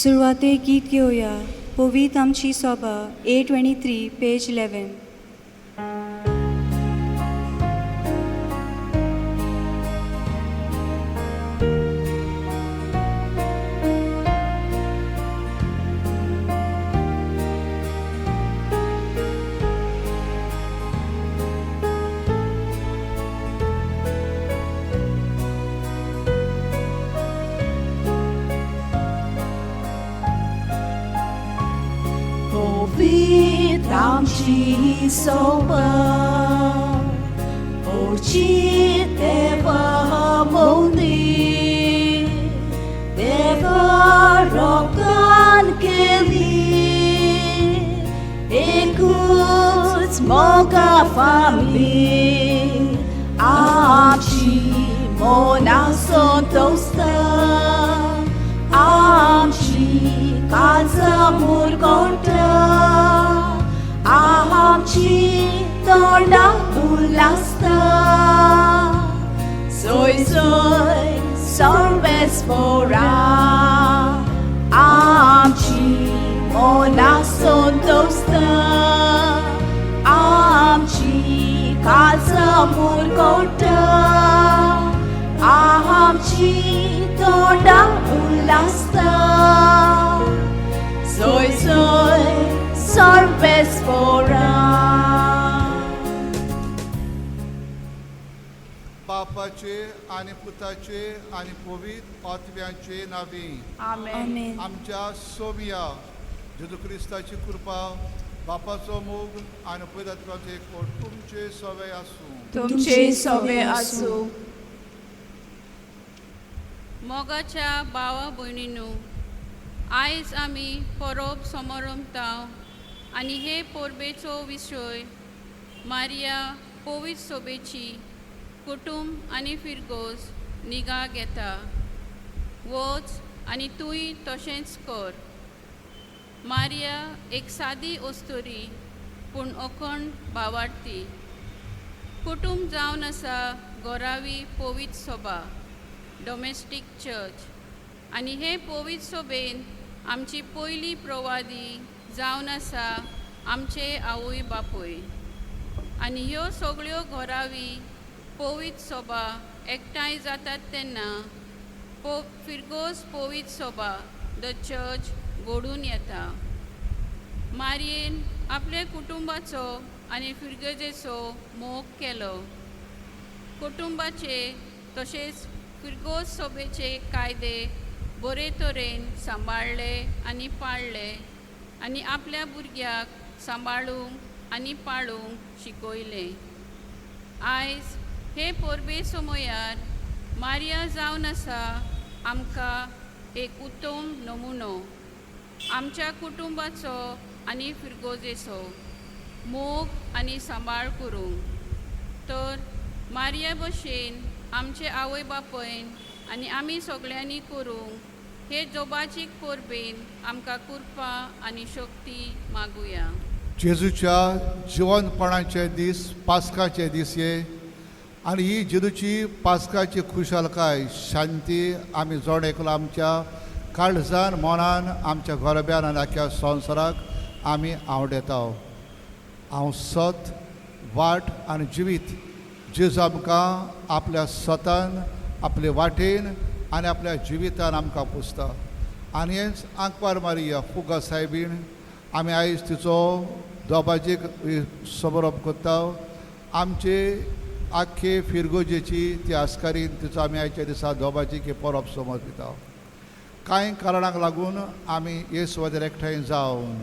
सुरवाते गीत घेऊया. पवित आमची सोबा A23 page 11. Powit amchi soba Ochi deva moni Deva rokan keli Ekut moga family Amchi mona sontosta Amchi Kaza murgota Amchi torna ulasta Soy sorves fora Amchi mona sontosta Amchi Kaza murgota Amchi torna ulasta Soy sorves fora बापाचे आणि पुताचे आणि पवित्र आत्म्याचे नावे Amen. आमच्या सोमिया जेजू ख्रिस्ताची कृपा बापाचो मोग आणि पवित्र आत्म्याचो एकवट तुमचे सवय आसूं. तुमचे सवे आसूं. मोगाच्या भावा भयणींनो, आयज आमी परब समारंभताव आनी हे परबेचो विशय मारिया पवित्र सोबेची कुटुंब आनी फिरगोस निगा घेता. वच आनी तूंय तशेंच कर. मारिया एक सादी ओस्तोरी पूण अखंड भावार्थी. कुटुंब जावन आसा घोरावी पवित्र सोबा डॉमेस्टीक चर्च आनी हे पवित्र सोबेन आमची पयली प्रवादी जावन आसा आमचे आवय बापूय. आनी ह्यो सगळ्यो घोरावी पवित्र सोबा एकठांय जातात तेन्ना फिरगोस पवित्र सोबा द चर्च घडून येता. मारयेन आपल्या कुटुंबाचो आनी फिरगोजेचो मोग केलो. कुटुंबाचे तशेंच फिरगोस सोबेचे कायदे बरे तरेन सांबाळले आनी पाळले आनी आपल्या भुरग्याक सांबाळूंक आनी पाळूंक शिकयलें. आयज हे परबे समयार मारिया जावन आसा आमकां एक उत्तम नमुनो आमच्या कुटुंबाचो आनी फिरगोजेचो मोग आनी सांबाळ करूंक. तर मारिया भशेन आमचे आवय बापयन आनी आमी सगळ्यांनी करूंक हे जोबाची परबेन आमकां कृपा आनी शक्ती मागुया. जेजूच्या जिवंतपणाचे दीस पास्काचे दीस ये आनी ही जेजूची पास्काची खुशालकाय शांती आमी जोड एकलो आमच्या काळजान मनान आमच्या घोरब्यान आनी आख्या संवसाराक आमी आवडटा. हांव सत वाट आनी जिवीत जेजू आमकां आपल्या सतान आपले वाटेन आनी आपल्या जिवितान आमकां पुजता. आनी हेंच आंकवार मारिया फुगा सायबीण आमी आयज तिचो दोबाजीक समारंभ करता. आमचे आख्खे फिरगोजेची ती आस्कारीन तिचो आमी आयच्या दिसा दोबाजीक परब समर्पिता. कांय कारणांक लागून आमी हे सुवातेर एकठांय जावन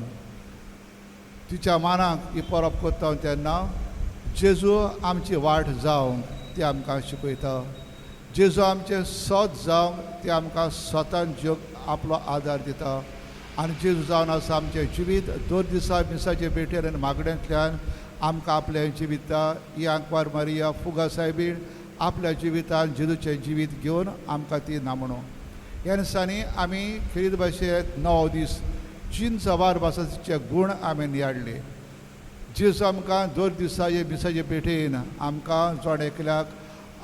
तिच्या मानाक ही परब करता तेन्ना जेजू आमची वाट जावंक ती आमकां शिकयता. जेजू आमचे सत जावंक ती आमकां स्वतान जग आपलो आदार दिता. आनी जेजू जावन आसा आमचें जिवीत दर दिसा मिसाचे भेटेर आनी मागण्यांतल्यान आमकां आपलें जिवीत दिता. ही आंकवार मारिया फुगा सायबीण आपल्या जिवितान जेजूचें जिवीत घेवन आमकां ती नामणो. ह्या दिसांनी आमी खेरीत भाशेंत 9 दीस जीन सवार भासाचे गूण आमी नियाडले. जेजू आमकां दर दिसा हे मिसाचे पेठेन आमकां जोड एकल्याक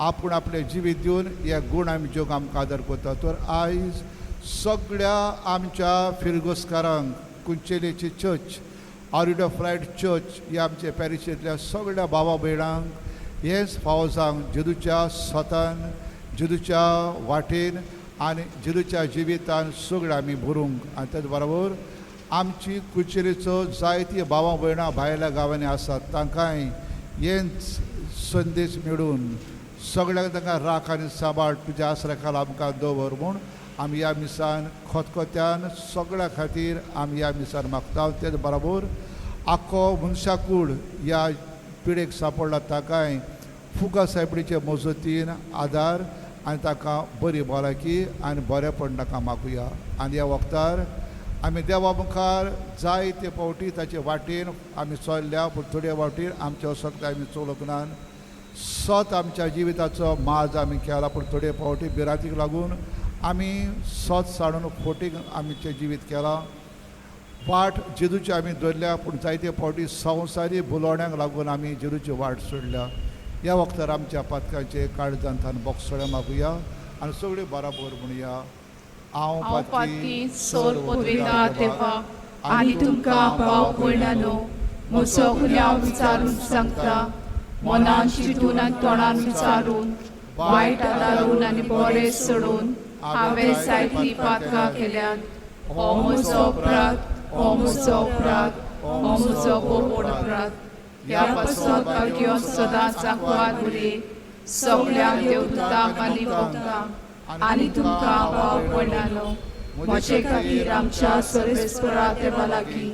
आपूण आपलें जिवीत दिवन हे गूण आमी जग आमकां आदार करता. तर आयज सगळ्या आमच्या फिरगोसकारांक कुंचेलेची चर्च ऑरिडो फ्लायट चर्च ह्या आमच्या पॅरिशेंतल्या सगळ्या भावा भयणांक हेच फावो सांग जेजूच्या स्वतान जेजूच्या वाटेन आनी जेजूच्या जिवितान सगळें आमी भरूंक आनी तेच बरोबर आमची कुंचेलीचो जायती भावां भयणां भायल्या गांवांनी आसात तांकांय हेच संदेश मेळून सगळ्यांक तांकां राख आनी सांबाळ तुज्या आसऱ्या खाला आमकां दवर म्हूण आमी ह्या मिसान खतखत्यान सगळ्या खातीर आमी ह्या मिसान मागता तेच बरोबर आख्खो मनशाकूड ह्या पिडेक सांपडला ताकाय फुगा सायबडीचे मजतीन आदार आनी ताका बरी भलायकी आनी बरेपण ताका मागुया आनी ह्या वखदार आमी देवा मुखार जायते फावटी ताचे वाटेन आमी चल्ल्या पूण थोड्या वाटेन आमच्या वसत आमी चलोवंक ना सत आमच्या जिविताचो माज आमी केला पूण थोडे फावटी भिरांतीक लागून आमी सत साडून खोटीक आमचें जिवीत केलां वाट जेजूची आमी धरल्या पूण जायते फावटी संवसारी बुलोवण्यांक लागून आमी जेजूची वाट सोडल्या ह्या वखदार आमच्या पातकांचे काळजांतान बोगसळे मागुया आनी सगळीं बराबर म्हणुया हांव पातकी सोर पोतवेता तेव्हा आनी तुमकां भाव भयणांनो म्हजो गुन्यांव विचारून सांगता मनान चिंतून आनी तोंडान विचारून वायट आदारून आनी बरें सोडून हांवें जायतीं पातकां केल्यात हो म्हजो अपराध हो म्हजो अपराध हो म्हजो बोबोड अपराध ह्या पासत भाग्यो सदांच आंकवार उरे सगळ्यांक देवदूतांक आनी भक्तांक आनी तुमकां भाव भयणांनो म्हजे खातीर आमच्या सर्वेस्परा देवा लागीं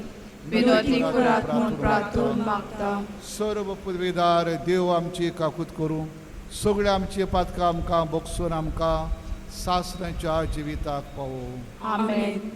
विनोदी करात म्हूण प्रार्थना मागता सर्व पदवीदार देव आमची काकूत करूं सगळ्या आमची पातकां आमकां बोगसून आमकां सासऱ्याच्या जिविताक पावो आमेन.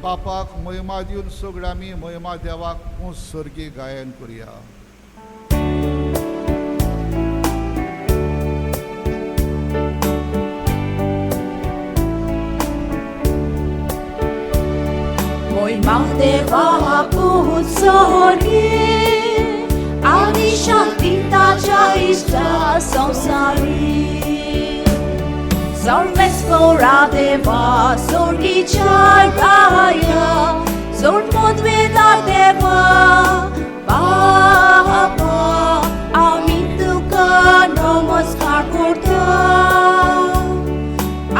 बापाक महिमा दिवन सगळ्या आमी महिमा देवाक सर्गी गायन करुया. महिमा देवाक सर्गी आनी शांती ताच्या इश्टा संसारी सर्वेस्परा देवा सोडीच्या गाया सोड पोतवेता देवा बाबा आमी तुका नमस्कार करता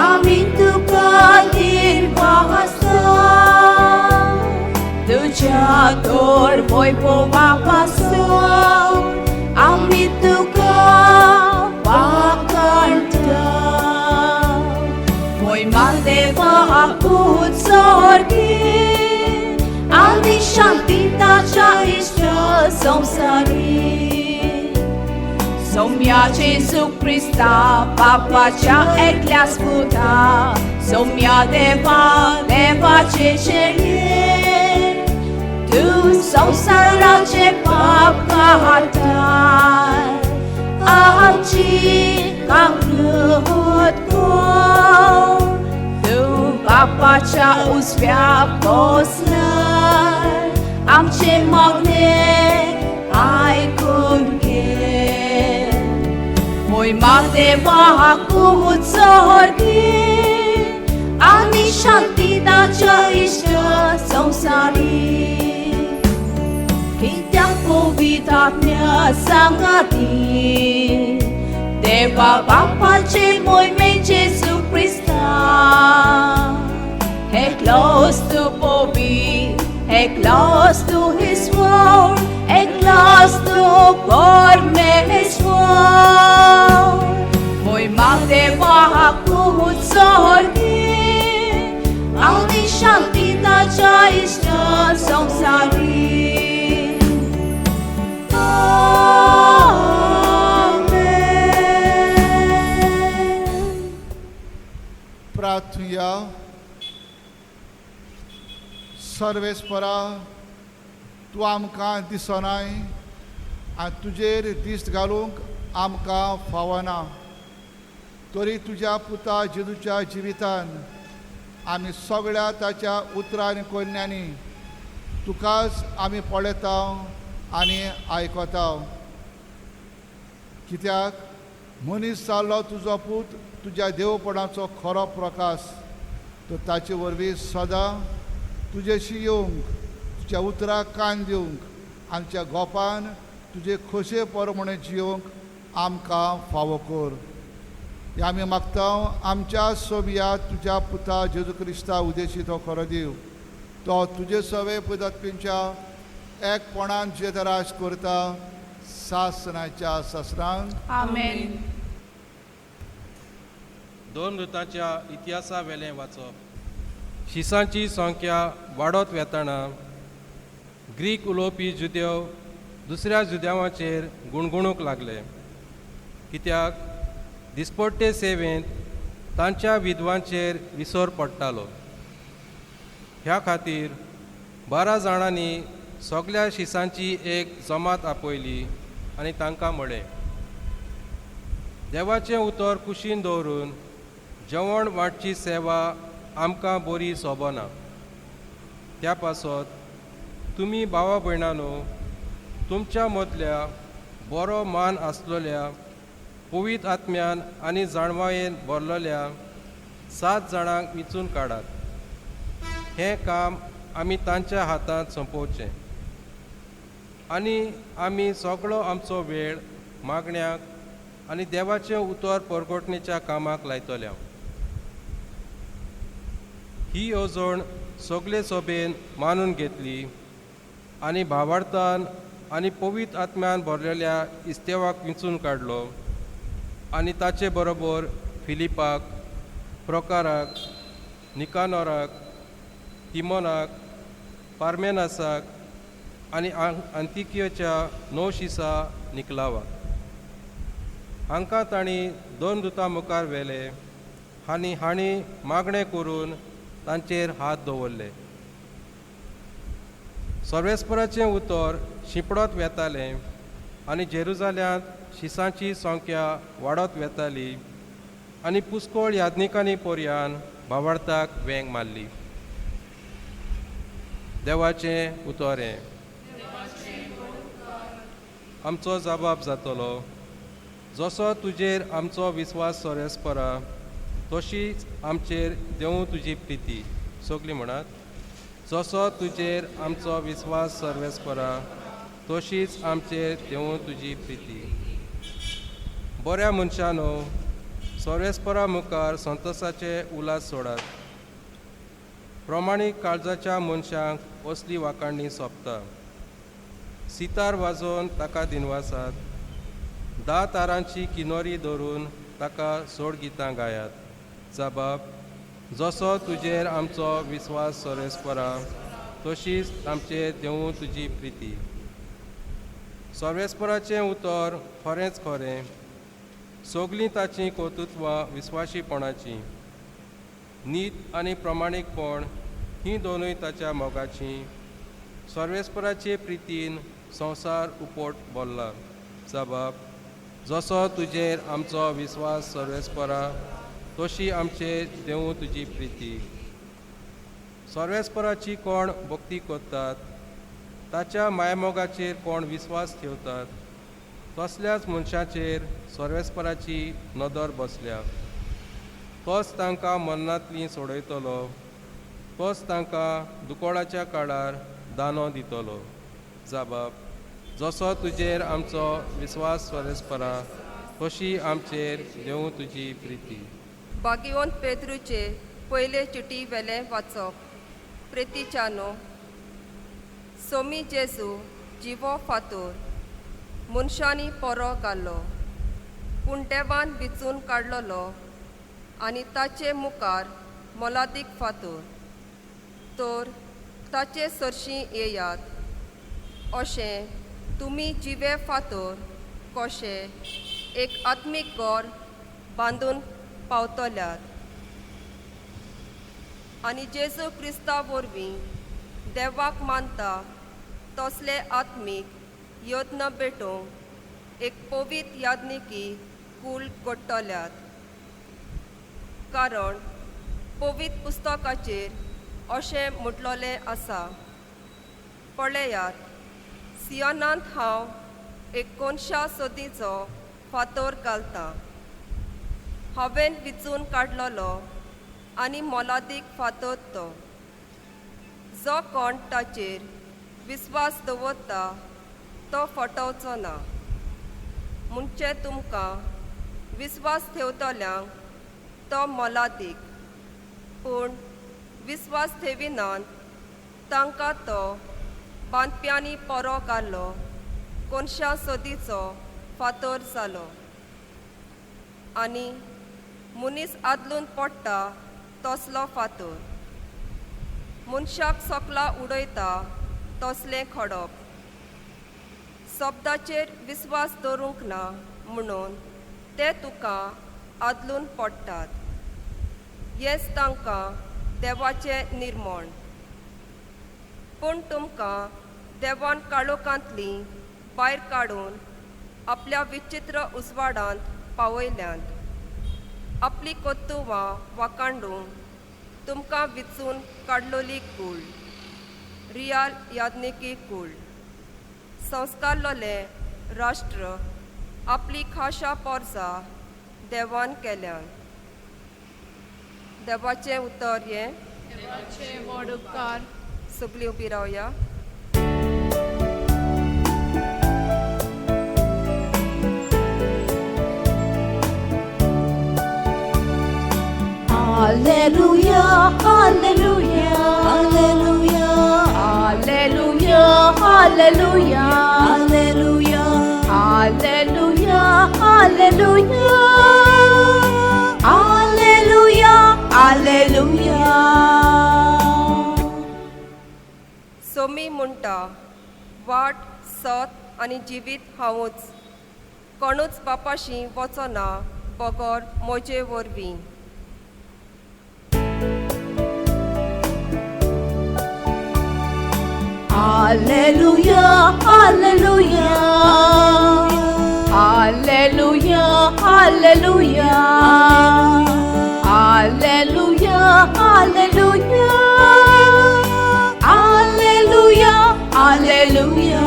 आमी तुका निर्वाहसा तुझ्या तोर वैभवा पासून आमी तुका वाखाणटा महिमा देवाक सर्गी आनी शांती ताच्या इश्ट संसारी सौम्या जेजू क्रिस्ता बापाच्या एकल्या स्पुता सौम्या देवा देवाचे चेडे तू संसाराचे पाप काढताय आमची काकूत कर तू बापाच्या उजव्या बसलाय आमचे मागणे आयकून घे महिमा देवाक सर्गी आनी शांती ताच्या इश्ट संसारी कित्याक पवित्र आत्म्या सांगाती देवा बापाचे मोहिमेचे सुक्रिस्ता एकलोच तू पवित्र Ek las du his word, ek las du borne his word. Mo'y magdebahak tuhod sa hardin, ang di siyang tinadya isyan sang sarin. Amen. प्रार्थुया सर्वेस्परा तूं आमकां दिसनाय आनी तुजेर दिश्ट घालूंक आमकां फावना तरी तुज्या पुता जेजूच्या जिवितान आमी सगळ्या ताच्या उतरांनी कोन्यांनी तुकाच आमी पळयता आनी आयकता कित्याक मनीस जाल्लो तुजो पूत तुज्या देवपणाचो खरो प्रकाश तो ताचे वरवीं सदां तुजेशी येवंक तुज्या उतराक कान दिवंक आमच्या गोपान तुजे खोशे परमणे जियोंक आमकां फावो कर हे आमी मागता आमच्या सोबिया तुज्या पुता जेजू क्रिस्ता उदेशी तो खरो देव तो तुजे सवे पदात्मीच्या एकपणान जेदराश करता सासनाच्या ससरांक Amen. दोन ऋतांच्या इतिहासा वेलें वाचप शिसांची संख्या वाडत वेताना ग्रीक उलोवपी जुदेव दुसऱ्या जुदेवांचेर गुणगुणूंक लागले कित्याक दिसपट्टे सेवेंत तांच्या विद्वांचेर विसर पडटालो ह्या खातीर 12 जाणांनी सगळ्या शिसांची एक जमात आपयली आनी तांकां म्हळें देवाचें उतर कुशीन दवरून जेवण वाडची सेवा आमकां बरी सोबना त्या पासत तुमी भावा भयणांनो तुमच्या मदल्या बरो मान आसलेल्या पवित्र आत्म्यान आनी जाणवायेन भरलेल्या 7 जाणांक वेंचून काडात हें काम आमी तांच्या हातांत सोंपोवचें आनी आमी सगळो आमचो वेळ मागण्याक आनी देवाचें उतर परगोटणेच्या कामाक लायतल्या ही येवजण सगळे सभेन मानून घेतली आनी भावार्थान आनी पवित्र आत्म्यान भरलेल्या इस्तेवाक वेंचून काडलो आनी ताचे बरोबर फिलिपाक प्रोकाराक निकानोराक तिमोनाक पार्मेनासाक आनी अंतिकियोच्या 9 शिसा निकलावाक हांकां तांणी 2 दुतां मुखार व्हेले आनी हांणी मागणें करून तांचेर हात दवरले सर्वेस्पराचें उतर शिंपडत वेतालें आनी जेरुजाल्यांत शिसांची संख्या वाडत वेताली आनी पुस्कोळ याज्ञिकांनी पर्यान भावार्थाक वेंग मारली देवाचें उतर हें आमचो जबाब जातलो जसो तुजेर आमचो विस्वास सर्वेस्परा तशीच आमचेर देवूं तुजी प्रिती सगळीं म्हणात जसो तुजेर आमचो विस्वास सर्वेस्परा तशीच आमचेर देवूं तुजी प्रिती बऱ्या मनशानो सर्वेस्परा मुखार संतोशाचे उलास सोडात प्रमाणीक काळजाच्या मनशांक असली वाखाणणी सोंपता सितार वाजोवन ताका दिनवासात 10 तारांची किनोरी धरून ताका सोड गितां गायात जबाब जसो तुजेर आमचो विस्वास सर्वेस्परा तशीच आमचेर देवूं तुजी प्रिती सर्वेस्पराचें उतर खरेंच खरें सगळीं ताचीं कर्तृत्वां विस्वाशीपणाचीं नीत आनी प्रमाणीकपण हीं दोनूय ताच्या मोगाचीं सर्वेस्पराचे प्रितीन संवसार उपोट बोल्ला जबाब जसो तुजेर आमचो विस्वास सर्वेस्परा तशी आमचेर देवूं तुजी प्रिती सर्वेस्पराची कोण भक्ती करतात ताच्या मायमोगाचेर कोण विस्वास ठेवतात तसल्याच मनशाचेर सर्वेस्पराची नदर बसल्या तोच तांकां मरणांतलीं सोडयतलो तोच तांकां दुकोळाच्या काळार दानो दितलो जबाब जसो तुजेर आमचो विस्वास सर्वेस्परा तशी आमचेर देवूं तुजी प्रिती भाग्यवंत पेद्रूचे पयले चिटी वेलें वाचप प्रितीच्यानो सोमी जेजू जिवो फातोर मनशांनी परो घालो पूण देवान विचून काडलोलो आनी ताचे मुखार मोलादीक फातोर तर ताचे सरशी येयात अशें तुमी जिवे फातोर कशें एक आत्मीक गोर बांदून पावतल्यात आनी जेजू क्रिस्ता वरवीं देवाक मानता तसले आत्मीक यत्न भेटोवंक एक पवित्र यादनिकी कूल घडटल्यात कारण पवित्र पुस्तकाचेर अशें म्हटलोलें आसा पळयात सियोनांत हांव एक कोनशा सोदीचो फातोर घालतां हांवें विचून काडलोलो आनी मोलादीक फातोर तो जो कोण ताचेर विस्वास दवरता तो फटोवचो ना म्हणजे तुमकां विस्वास ठेवतल्यांक तो मोलादीक पूण विस्वास ठेविनात तांकां तो बांदप्यांनी परो घालो कोनशा सोदीचो फातोर जालो आनी मनीस आदलून पडटा तसलो फातोर मनशाक सोकला उडयता तसलें खडप शब्दाचेर विस्वास दवरूंक ना म्हणून ते तुका आदलून पडटात हेच तांकां देवाचें निर्मण पूण तुमकां देवान काळोखांतली भायर काडून आपल्या विचित्र उजवाडांत पावयल्यांत आपली कोत्तुवां वाखाणूंक तुमकां विचून काडलोली कूळ रियाल यादनिकी कूळ संस्कारलोले राष्ट्र आपली खाशा पोरसां देवान केल्यान देवाचें उतर हें देवाचे व्हड उपकार सगळीं उबी रावया Hallelujah, hallelujah, hallelujah, hallelujah, hallelujah, hallelujah, hallelujah, hallelujah, hallelujah, hallelujah. Somi म्हणटा वाट सत आनी जिवीत हांवूच कोणूच बापाशी वचना बगोर म्हजे वरवीं Hallelujah, hallelujah, hallelujah, hallelujah, hallelujah, hallelujah, hallelujah, hallelujah.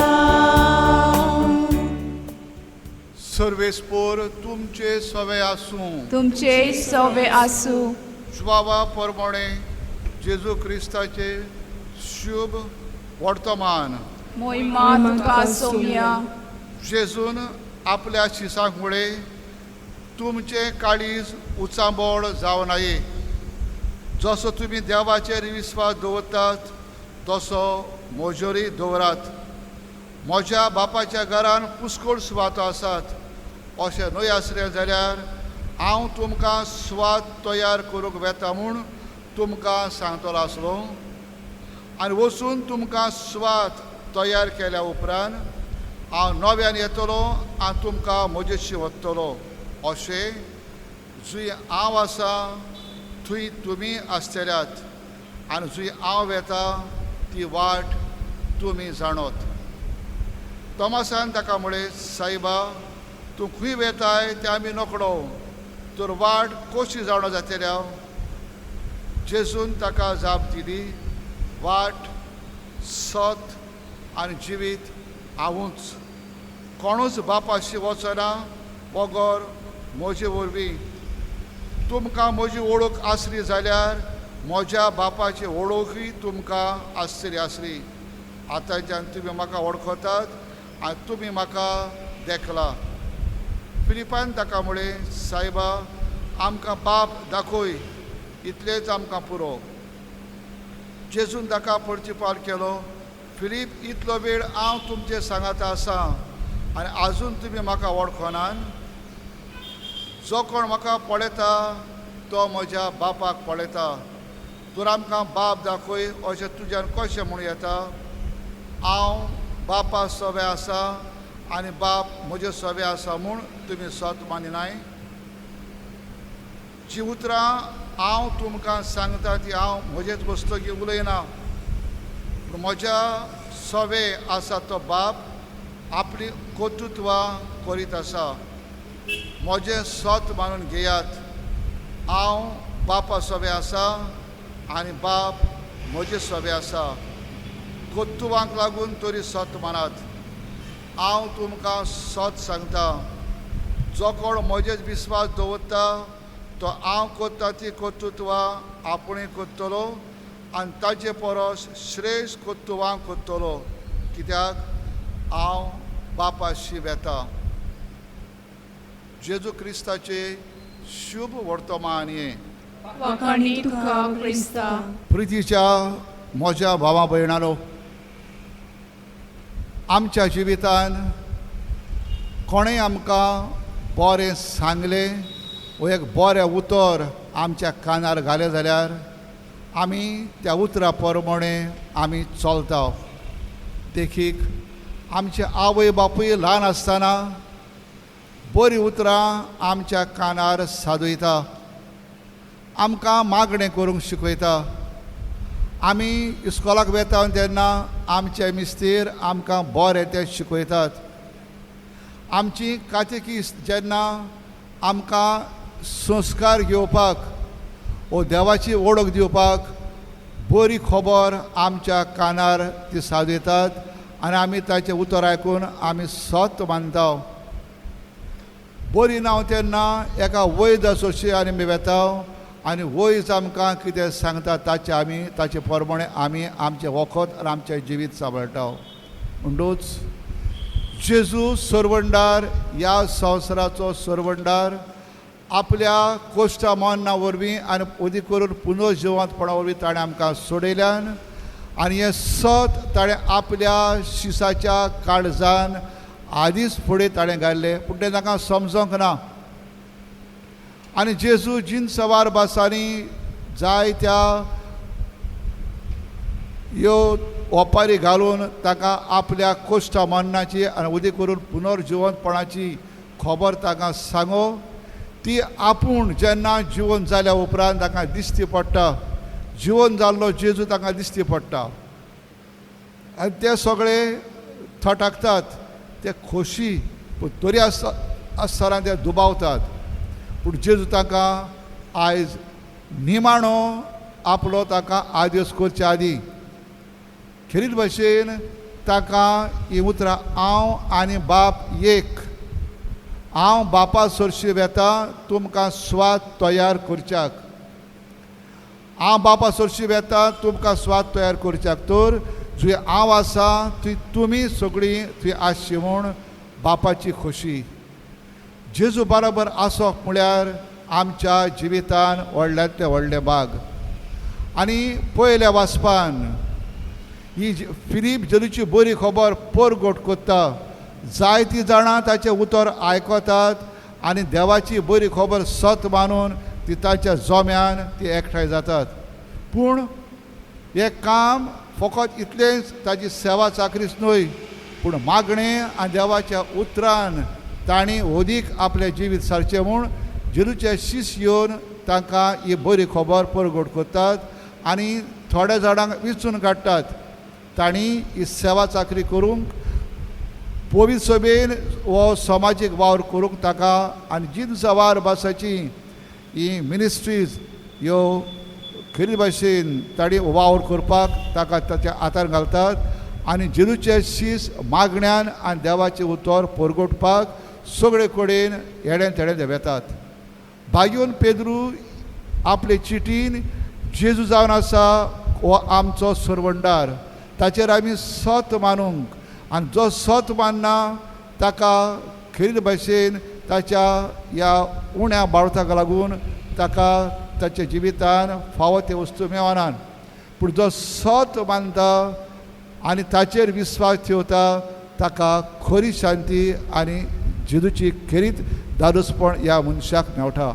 सर्वेस्पोर तुमचे सवे आसूं तुमचे सवे आसूं जुवावा प्रमाणे जेजू क्रिस्ताचे शुभ वर्तमान मोहिमा तुका सोम्या जेजून आपल्या शिसांक मुळे तुमचे काळीज उचांबळ जावं नये जसो तुमी देवाचेर विस्वास दवरतात तसो म्हजोरी दवरात म्हज्या बापाच्या घरान पुष्कळ सुवातो आसात अशें न्हय आसलें जाल्यार हांव तुमकां सुवात तयार करूंक वेता म्हूण तुमकां सांगतलो आसलो आनी वचून तुमकां सुवात तयार केल्या उपरांत हांव नव्यान येतलो आनी तुमकां म्हजेशी व्हरतलो अशें जंय हांव आसा थंय तुमी आसतल्यात आनी जंय हांव वेता ती वाट तुमी जाणोत तोमासान ताका म्हळें सायबा तूं खंय वेताय तें आमी नकळो तर वाट कशी जाणो जातल्या जेजून ताका जाप दिली वाट सत आनी जिवीत हांवूच कोणूच बापाशी वचना बगोर म्हजे वरवीं तुमकां म्हजी वळख आसली जाल्यार म्हज्या बापाची वळखूय तुमकां आसतली आसली आतांच्यान तुमी म्हाका वळखतात आनी तुमी म्हाका देखला फिलिपान ताका म्हळें सायबा आमकां बाप दाखय इतलेंच आमकां पुरो जेजून ताका परतिपाल केलो फिलीप इतलो वेळ हांव तुमचे सांगात आसा आनी आजून तुमी म्हाका वळखनान. जो कोण म्हाका पळयता तो म्हज्या बापाक पळयता. तूं आमकां बाप दाखय अशें तुज्यान कशें म्हणूं येता. हांव बापा सोबे आसा आनी बाप म्हजे सोबे आसा म्हूण तुमी स्वत मानिनाय. जी उतरां हांव तुमकां सांगता ती हांव म्हजेच वस्तू उलयना, पूण म्हज्या सोबे आसा तो बाप आपली कर्तृत्वां करीत आसा. म्हजें स्वत मानून घेयात. हांव बापा सोबे आसा आनी बाप म्हजे सोबे आसा. कर्तृत्वांक लागून तरी स्वत मानात. हांव तुमकां स्वत सांगता, जो कोण म्हजेच विस्वास दवरता तो हांव करता ती कर्तृत्वां आपुणूय करतलो आनी ताचे परस श्रेश्ठ कर्तृत्वां करतलो, कित्याक हांव बापाशी वेता. जेजू क्रिस्ताचे शुभ वर्तमान हे. वखाणी तुका क्रिस्ता. प्रितीच्या म्हज्या भावा भयणानो, आमच्या जिवितान कोणेंय आमकां बरें सांगलें वो एक बरें उतर आमच्या कानार घालें जाल्यार आमी त्या उतरा प्रमाणे आमी चलता. देखीक आमचे आवय बापूय ल्हान आसतना बरीं उतरां आमच्या कानार सादयता, आमकां मागणें करूंक शिकयता. आमी इस्कॉलाक वेता तेन्ना आमचे मिस्तेर आमकां बरें तें शिकयतात. आमची कातेकिस्त जेन्ना आमकां संस्कार घेवपाक वो देवाची ओळख दिवपाक बरी खबर आमच्या कानार ती सादयतात आनी आमी ताचें उतर आयकून आमी स्वत मानता. बरी नांव तेन्ना एका वैद असोशी आमी वेता आनी वैज आमकां कितें सांगता ताचे प्रमाणे आमी आमचें वखद आनी आमचें जिवीत सांबाळटा. म्हणटूच जेजू सर्वंडार, ह्या संवसाराचो सर्वंडार, आपल्या कोश्टा मरना वरवीं आनी उदी करून पुनर्जिवंतपणा वरवीं ताणें आमकां सोडयल्यान आनी हें सत ताणें आपल्या शिसाच्या काळजान आदींच फुडें ताणें घाल्लें, पूण तें ताका समजोंक ना. आनी जेजू जीन सवार बासांनी जायत्या ह्यो ओपारी घालून ताका आपल्या कोश्टा मरणाची आनी उदी करून पुनर्जिवंतपणाची खबर ताका सांगो. ती आपूण जेन्ना जिवन जाल्या उपरांत ताका दिश्टी पडटा, जिवन जाल्लो जेजू ताका दिश्टी पडटा आनी ते सगळे थटाकतात, ते खोशी, पूण तरी आसतना ते दुबावतात. पूण जेजू ताका आयज निमाणो आपलो ताका आदेश करचे आदीं खेरीत भशेन ताका ही उतरां हांव आनी बाप एक, हांव बापा सरशी वेता तुमकां स्वाद तयार करच्याक. हांव बापा सरशी वेता तुमकां स्वाद तयार करच्याक, तर जंय हांव आसा थंय तुमी सगळीं थंय आसची म्हूण बापाची खोशी. जेजू बरोबर आसप म्हळ्यार आमच्या जिवितान व्हडल्यांतले व्हडले भाग. आनी पयल्या वाचपान ही फिलीप जेजूची बरी खबर परगट करता. जायतीं जाणां ताचें उतर आयकतात आनी देवाची बरी खबर सत मानून ती ताच्या जोम्यान ती एकठांय जातात. पूण हें काम फकत इतलेंच ताची सेवा चाकरीच न्हय, पूण मागणें आनी देवाच्या उतरान तांणी ओदीक आपलें जिवीत सारचें म्हूण जेजूचे शिश्य येवन तांकां ही बरी खबर परगट करतात आनी थोड्या जाणांक विचून काडटात. तांणी ही सेवा चाकरी करूंक पवित्र सभेन हो समाजीक वावर करूंक ताका आनी जीन सवार भासाची ही मिनिस्ट्रीज ह्यो खरी भाशेन ताणी वावर करपाक ताका ताच्या हातार घालतात आनी जेजूचे शीस मागण्यान आनी देवाचें उतर परगटपाक सगळे कडेन हेडें तेडें वेतात. भाग्योन पेद्रू आपले चिटीन जेजू जावन आसा हो आमचो सर्वंडार, ताचेर आमी सत मानूंक आनी जो सत मानना ताका खरी भाशेन ताच्या ह्या उण्या बाळताक लागून ताका ताच्या जिवितान फावो ते वस्तू मेळनात. पूण जो सत मानता आनी ताचेर विस्वास ठेवता ताका खरी शांती आनी जेजूची खेरीत दारूसपण ह्या मनशाक मेवता.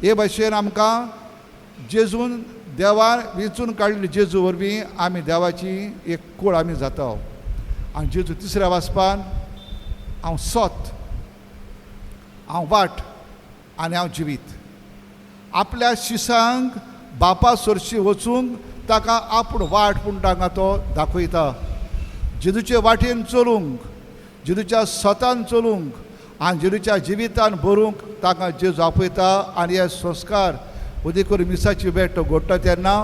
हे भाशेन आमकां जेजून देवान वेंचून काडिल्ली जेजू वरवीं आमी देवाची एक कूळ आमी जाता. आनी जेजू तिसऱ्या वाचपान हांव सोत, हांव वाट आनी हांव जिवीत. आपल्या शिसांक बापा सरशी वचूंक ताका आपूण वाट पूण तांकां तो दाखयता. जेजूचे वाटेन चलूंक, जेजूच्या सोतान चलूंक आनी जेजूच्या जिवितान भरूंक ताका जेजू आपयता. आनी हे संस्कार ओदी करून मिसाची भेट तो घडटा तेन्ना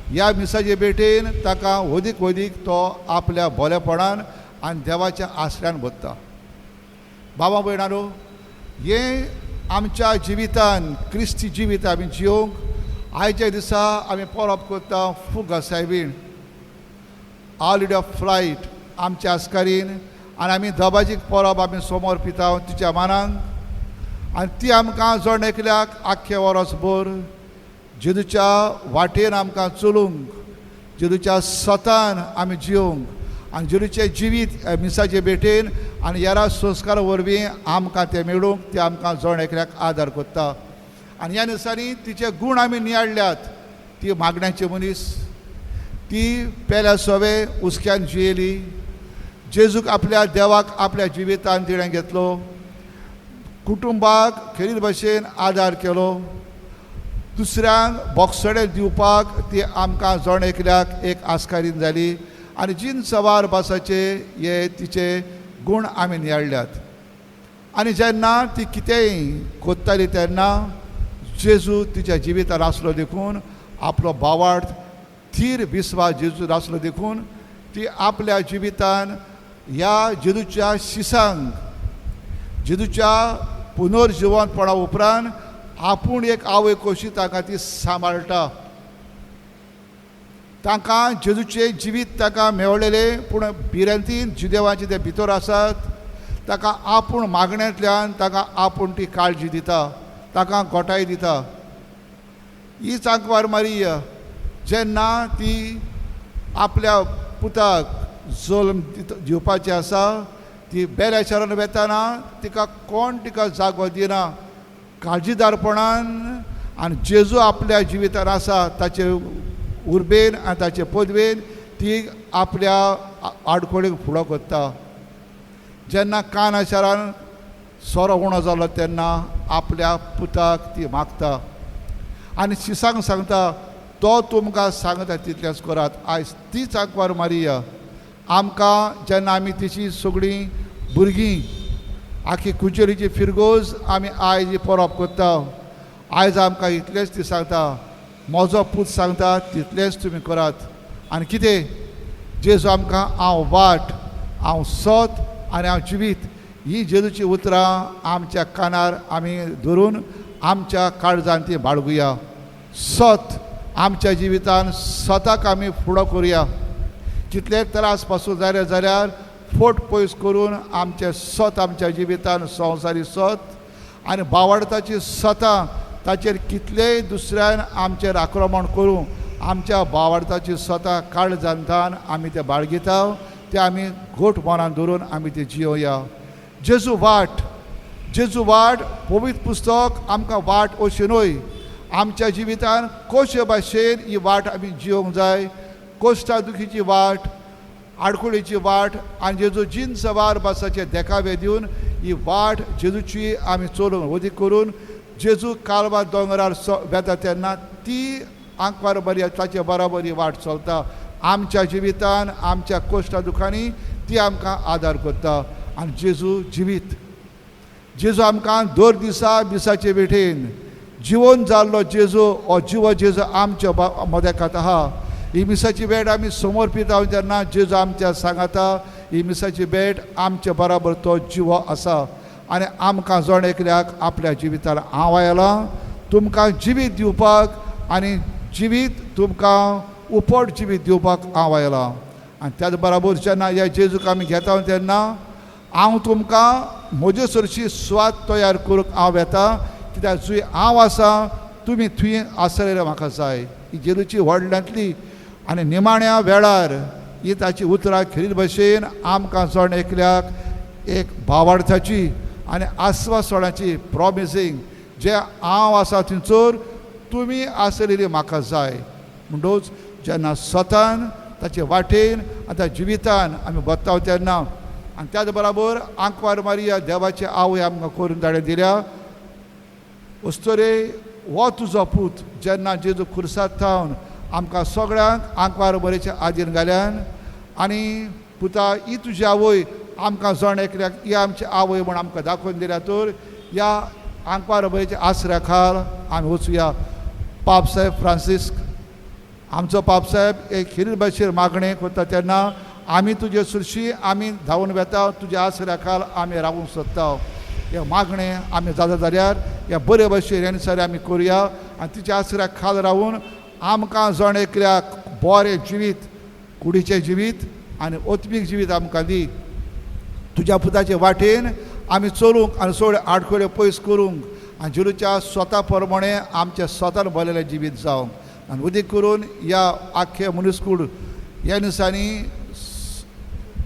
ह्या मिसाचे भेटेन ताका ओदीक ओदीक तो आपल्या बोलेपणान आनी देवाच्या आसऱ्यान बसता. बाबा भयणानो, हे आमच्या जिवितान क्रिस्ती जिवीत आमी जियोंक आयच्या दिसा आमी परब करता फुगा सायबीण, हॉलिडे ऑफ फ्लायट आमच्या आस्कारीन. आनी आमी दबाजीक परब आमी समोर पिता तिच्या मानांक. आनी ती आमकां जण एकल्याक आख्खे वर्सभर जेजूच्या वाटेन आमकां चलूंक, जेजूच्या सोतान आमी जियोंक आनी जेजूचें जिवीत मिसाचे भेटेन आनी ह्या संस्कार वरवीं आमकां तें मेळूंक ते आमकां जण एकल्याक आदार करता. आनी ह्या दिसांनी तिचे गूण आमी नियाळ्ळ्यात. ती मागण्याची मनीस, ती पेल्या सोवे उस्क्यान जियेली. जेजूक आपल्या देवाक आपल्या जिवितान तिणें घेतलो, कुटुंबाक खेरीत भाशेन आदार केलो, दुसऱ्यांक बोगसडे दिवपाक ती आमकां जण एकल्याक एक आस्कारीन जाली. आनी जीन सवार भासाचे हे तिचे गूण आमी नियाळ्ळ्यात. आनी जेन्ना ती कितेंय कोत्ताली तेन्ना जेजू तिच्या जिवितान आसलो देखून, आपलो भावार्थ थीर विस्वास जेजून आसलो देखून ती आपल्या जिवितान ह्या जेजूच्या शिसांक, जेजूच्या पुनर्जिवनपणा उपरांत आपूण एक आवय कशी ताका ती सांबाळटा. तांकां जेजूचें जिवीत ताका मेवलेलें, पूण भिरांतीन जिदेवांचे ते भितर आसात. ताका आपूण मागण्यांतल्यान ताका आपूण ती काळजी दिता, ताका गोठाय दिता. ही सांकवार मारिया जेन्ना ती आपल्या पुताक जल्म दिवपाचें आसा, ती बेल्या शारान वेताना तिका कोण तिका जागो दिना. काळजीदारपणान आनी जेजू आपल्या जिवितान आसा ताचे उर्बेन आनी ताचे पदवेन ती आपल्या आडकोळीक फुडो करता. जेन्ना काना शारान सोरो उणो जालो तेन्ना आपल्या पुताक ती मागता आनी शिसांक सांगता, तो तुमकां सांगता तितलेंच करात. आयज ती सांकवार मारिया आमकां जेन्ना आमी तिची सगळीं भुरगीं आख्खी कुचेरीची फिरगोज आमी आयज परब करता, आयज आमकां इतलेंच ती सांगता, म्हजो पूत सांगता तितलेंच तुमी करात. आनी कितें जेजू आमकां हांव वाट, हांव सोत आनी हांव जिवीत ही जेजूची उतरां आमच्या कानार आमी धरून आमच्या काळजांत ती बाळगुया. सोत आमच्या जिवितान स्वताक आमी फुडो करुया. कितले त्रास पासून जाले जाल्यार फोट पयस करून आमचे सोत आमच्या जिवितान संवसारी सोत आनी भावार्थाची स्वता ताचेर कितलेय दुसऱ्यान आमचेर आक्रमण करूं आमच्या भावार्थाची स्वता काळजांतान आमी ते बाळगिता, ते आमी घोट मनान धरून आमी ते जियोया. जेजू वाट, जेजू वाट पवित्र पुस्तक आमकां वाट अशी न्हय, आमच्या जिवितान कशे भाशेन ही वाट आमी जियोंक जाय. कोश्टा दुखीची वाट, आडकुळीची वाट आनी जेजू जीन सवार बासाचे देखावे दिवन ही वाट जेजूची आमी चलून वदी करून जेजू कालवा दोंगरार वेता तेन्ना ती आंकवार बरी ताचे बराबर ही वाट चलता. आमच्या जिवितान आमच्या कोश्टा दुखांनी ती आमकां आदार करता. आनी जेजू जिवीत, जेजू आमकां दर दिसा मिसाचे भेटेन जिवन जाल्लो जेजू हो जिव जेजू आमच्या मदेकात आहा. ही मिसाची भेट आमी समर्पीत हांव जेन्ना जेजू आमच्या सांगाता ही मिसाची भेट आमच्या बराबर तो जिवो आसा आनी आमकां जण एकल्याक आपल्या जिवितान हांव आयलां तुमकां जिवीत दिवपाक आनी जिवीत तुमकां उपट जिवीत दिवपाक हांव आयलां. आनी त्याच बराबर जेन्ना ह्या जेजूक आमी घेता तेन्ना हांव तुमकां म्हजे सरशी स्वाद तयार करूंक हांव येता, कित्याक जंय हांव आसा तुमी थंय आसलेले म्हाका जाय. ही जेजूची व्हडल्यांतली आनी निमाण्या वेळार ही ताची उतरां खेरीत भशेन आमकां जण एकल्याक एक भावार्थाची आनी आस्वासणाची प्रॉमिसींग जे हांव आसा थंयसर तुमी आसलेली म्हाका जाय म्हणटूच जेन्ना स्वतान ताचे वाटेन आनी त्या जिवितान आमी बत्ताव तेन्ना आनी त्याच बरोबर आंकवार मारिया देवाची आवय आमकां करून धाडून दिल्या अस्तोरे हो तुजो पूत जेन्ना जेजू खुर्सात थावन आमकां सगळ्यांक आंकवार बरेच्या आदीन घाल्यान आनी पुता ही तुजी आवय आमकां जण एकल्याक ही आमची आवय म्हूण आमकां दाखोवन दिल्या तर ह्या आंकवार बरेच्या आसऱ्या खाल आमी वचुया पाप साहेब फ्रांसिस्क आमचो पाप साहेब एक खिरीत भाशेर मागणें करता तेन्ना आमी तुजे सुरशी आमी धांवन वेता तुज्या आसऱ्या खाल आमी रावूंक सोदता हे मागणें आमी जाता जाल्यार ह्या बरे भाशेन हे दिसारी आमी करुया आनी तिच्या आसऱ्या खाल रावून आमकां जण एकल्याक बरें जिवीत कुडीचें जिवीत आनी ओत्मीक जिवीत आमकां दी तुज्या पुताचे वाटेन आमी चलूंक आनी सगळे आडखळे पयस करूंक आनी जेजूच्या स्वता प्रमाणे आमचें स्वतान भरलेलें जिवीत जावंक आनी उदीक करून ह्या आख्खे मनीसकूड ह्या दिसांनी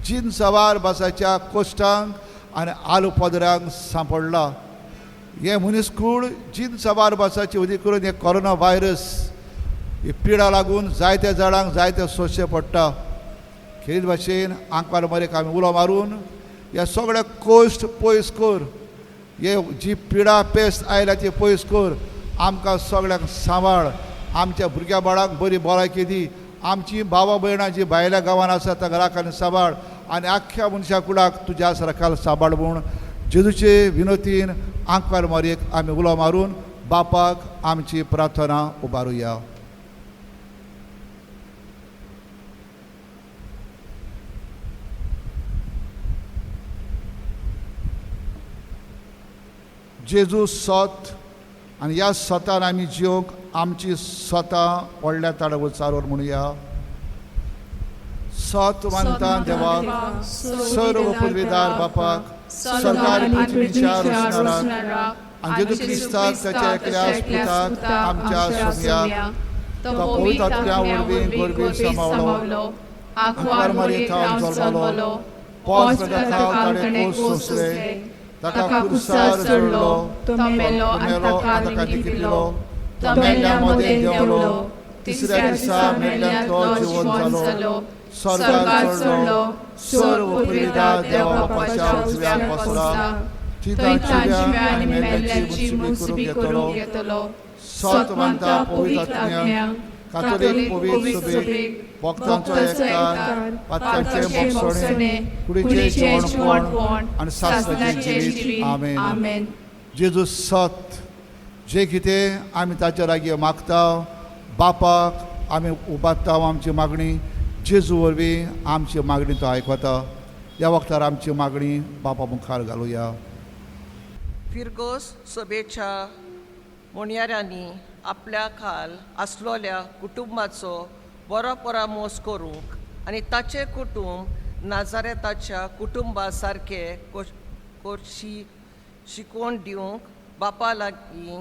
जीन सवार बसाच्या कोश्टांक आनी आलू पदरांक सांपडला हे मनीसकूड जीन सवार बसाची उदीक करून हे कोरोना व्हायरस ही पिडा लागून जायत्या जाणांक जायते सोंसचें पडटा खेरीत भाशेन आंकवार मारेक आमी उलो मारून ह्या सगळ्या कोश्ट पयस कर हे जी पिडा पेस्त आयल्या ती पयस कर आमकां सगळ्यांक सांबाळ आमच्या भुरग्या बाळांक बरी भलायकी दी आमची भावां भयणां जी भायल्या गांवांत आसा तांकां राख आनी सांबाळ आनी आख्ख्या मनशा कुळाक तुज्या आसराखाल सांबाळ म्हूण जेजूचे विनोतीन आंकवार मारयेक आमी उलो मारून बापाक आमची प्रार्थना उबारुया. जेजू सत आनी ह्या सतान आमी जिवंक आमची स्वता व्हडल्या ताळेवर चारोर म्हणुया. सत मानता देवाक सर्व पुर्विदार बापाक सरकार पृथ्वीच्या रचणाराक आनी जेजू क्रिस्ताक ताच्या एकल्याच पुताक आमच्या सोम्याक तो पवित्र आत्म्या वरवीं गोरबीन सांबाळलो आंकवार मारयेक थावन जल्मलो पोस ताणे कोस सोंसले ताका क्रुसार चडलो तो मेलो आनी ताका जिखिल्लो तो मेल्ल्या मदें देंवलो तिसऱ्या दिसा मेल्ल्यान तो जिवंत जालो स्वर्गार चडलो सर्व पुर्विदार देवा बापाच्या उजव्याक बसला थंय जिव्या आनी मेल्ल्यांची मुसबी करूंक येतलो. सत मानता पवित्र आत्म्या कातोलीक पवित्र सभेक भक्तांचो एककार पातकांचे मोक्षणे कुडीचे जेवणपण आनी सासणाचें जिवीत. आमेन. जेजू सत जे कितें आमी ताचे लागीं मागता बापाक आमी उबारता आमची मागणी जेजू वरवीं आमची मागणी तो आयकता. ह्या वखदार आमची मागणी बापा मुखार घालुया. फिरगोस सभेच्या मोणयाऱ्यांनी आपल्या खाल आसलोल्या कुटुंबाचो बरो परामोस करूंक आनी ताचे कुटुंब नाजारेताच्या कुटुंबा सारके कोशी शिकवण दिवंक बापा लागीं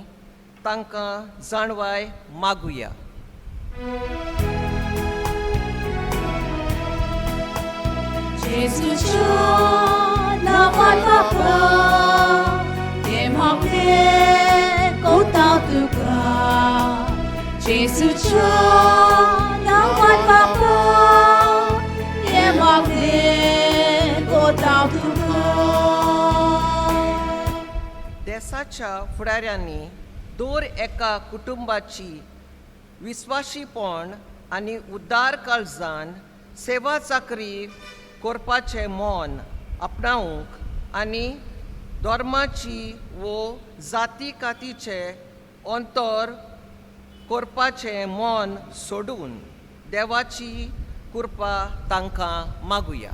तांकां जाणवाय मागुया. जेजूच्या नांवान बापा ते म्हापले कोता तुका जेजूच्या नांवान बापा ते म्हापले कोता तुका. देशाच्या फुडाऱ्यांनी दर एका कुटुंबाची विस्वाशीपण आनी उदार काळजान सेवा चाकरी करपाचें मोन आपणावंक आनी धर्माची वो जाती कातीचे अंतर करपाचें मोन सोडून देवाची कृपा तांकां मागुया.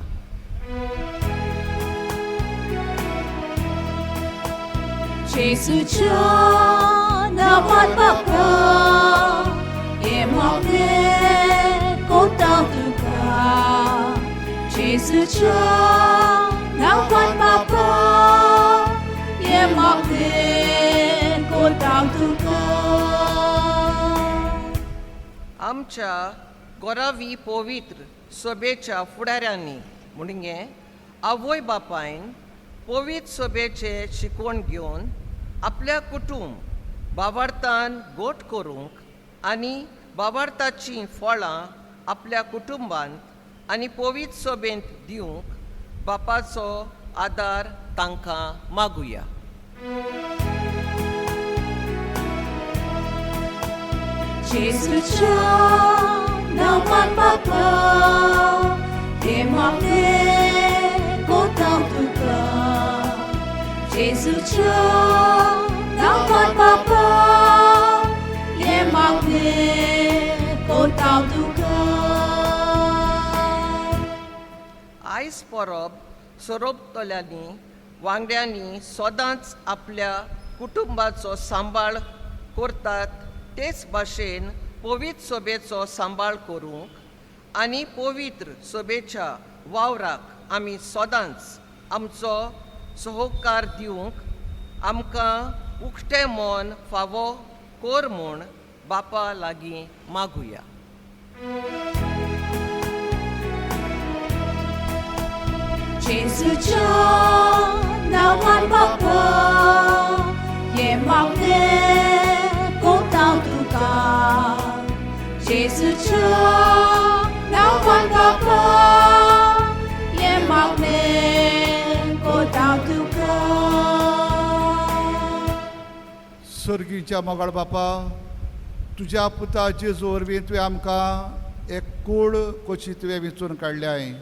जेजूच्या नांवान बापा हे म्हापले कोता तुका जेजूच्या नांवान बापा हे म्हापले कोता तुका. आमच्या गोरावी पवित्र सभेच्या फुडाऱ्यांनी म्हणजे आवय बापायन पवित्र सभेचे शिकवण घेवन आपल्या कुटुंब बाबार्थान गोट करूंक आनी बाबार्थाची फळां आपल्या कुटुंबांत आनी पवित्र सभेंत दिवंक बापाचो आदार तांकां मागुया. जेजूच्या नांवान बापा हे मागणे कोतां तुका. जेजूच्या नांवान बापा हे मागणे कोतां तुका. आयज परब सोरोपतल्यांनी वांगड्यांनी सदांच आपल्या कुटुंबाचो सांबाळ करतात तेच भाशेन पवित्र सभेचो सांबाळ करूंक आनी पवित्र सभेच्या वावराक आमी सदांच आमचो सहकार दिवंक आमकां उक्तें मन फावो कर म्हूण बापा लागीं मागुया. जेजूच्या नांवान बापा हे मागणे कोतां तुका. जेजूच्या नांवान बापा हे मागणे कोतां तुका. सर्गीच्या मोगाळ बापा, तुज्या पुता जेजू वरवीं तुवें आमकां एक कूड कशी तुवें वेंचून काडल्याय.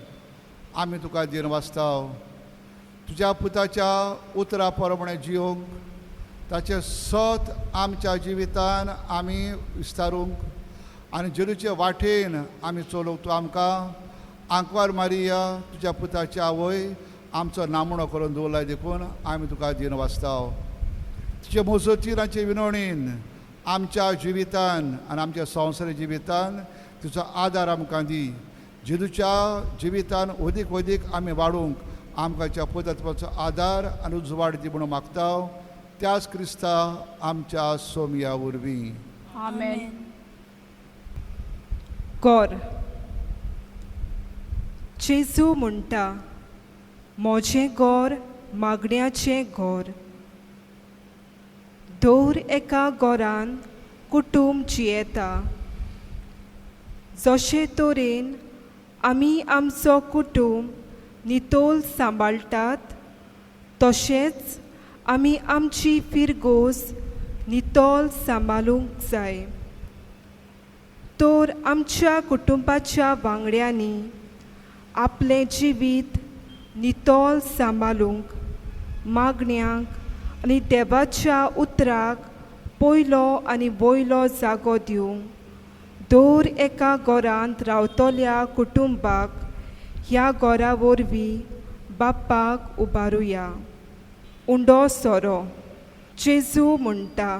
आमी तुका दिन वाचताव. तुज्या पुताच्या उतरा प्रमाणे जिवंक ताचे सत आमच्या जिवितान आमी विस्तारूंक आनी जेजूचे वाटेन आमी चलोवंक तूं आमकां आंकवार मारिया तुज्या पुताची आवय आमचो नामणो करून दवरला देखून आमी तुका दिन वाचताव. तुजे मोजतीराचे विनवणेन आमच्या जिवितान आनी आमच्या संवसारी जिवितान तुजो आदार आमकां दी. जेजूच्या जिवितान अदीक अदीक आमी वाडूंक आमकां पुतात्वाचो आदार आनी उजवाड दी म्हणून मागताव. त्याच क्रिस्ता आमच्या सोमया वरवीं. आमेन. घर. जेजू म्हणटा, म्हजें घर मागण्याचें घर. दर एका घरान कुटुंब जियेता. जशे तरेन आमी आमचो कुटुंब नितोल सांबाळटात तशेंच आमी आमची फिरगोस नितोल सांबाळूंक जाय. तर आमच्या कुटुंबाच्या वांगड्यांनी आपलें जिवीत नितोल सांबाळूंक मागण्यांक आनी देवाच्या उतराक पयलो आनी वयलो जागो दिवंक दर एका घरांत रावतल्या कुटुंबाक ह्या घरा वरवीं बापाक उबारुया. उंडो सोरो. जेजू म्हणटा,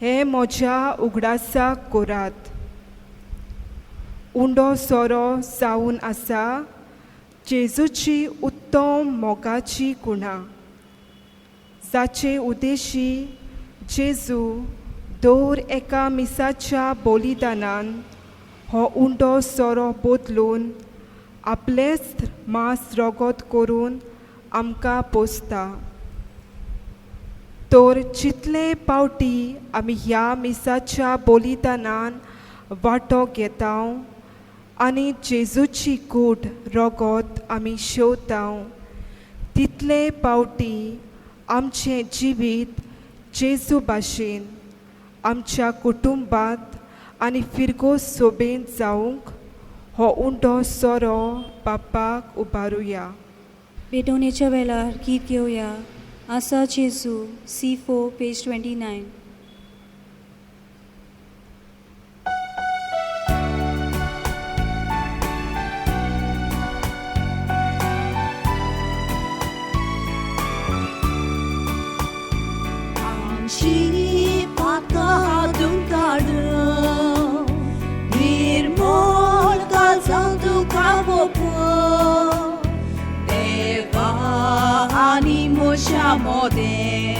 हे म्हज्या उगडासाक करात. उंडो सोरो जावन आसा जेजूची उत्तम मोगाची खुणां जाचे उद्देशी जेजू दर एका मिसाच्या बलिदानान हो उंडो सोरो बदलून आपलेच मांस रगत करून आमकां पोसता. तर जितले पावटी आमी ह्या मिसाच्या बलिदानान वांटो घेता आनी जेजूची कूड रगत आमी शेवता तितले पावटी आमचें जिवीत जेजू भाशेन आमच्या कुटुंबांत आनी फिरगोस सोबेन जावंक हो उंडो सोरो बापाक उबारुया. भेटवणेच्या वेळार गीत घेवया. आसा जेजू C4 पेज 29. आमची पातळा हातून काढून निर्मळ काळजां तुका भोगून देवा आनी म्हज्या मोदें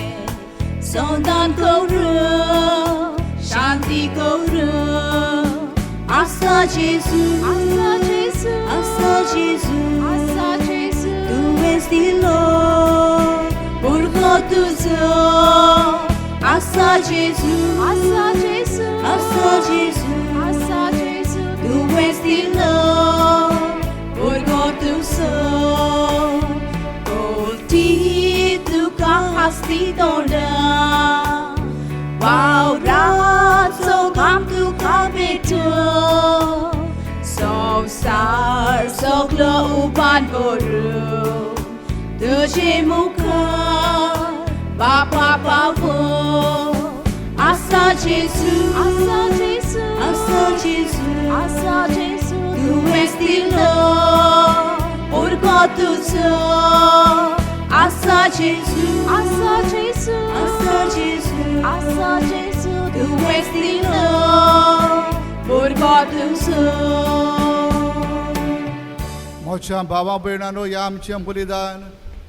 समाधान करूं शांती करूं आसा जेजू आसा जेजू आसा जेजू आसा जेजू Tu és de Lord, burgo tuzo. Asa Jesus, आसा जेजू asa Jesus, आसा जेजू Tu és de Lord, burgo tuzo. Volti tu kahasti dola, wow razo kam tu kabeto. Sar soklo upan boru Tuje muka Bapa pavo Asa Jesu आसा जेजू Asa Jesu आसा जेजू Tu és de Lord Urgo tuzo Asa Jesu आसा जेजू Asa Jesu आसा जेजू Tu és de Lord Urgo tuzo मोच्या भावा भयणांनो या आमचें बलिदान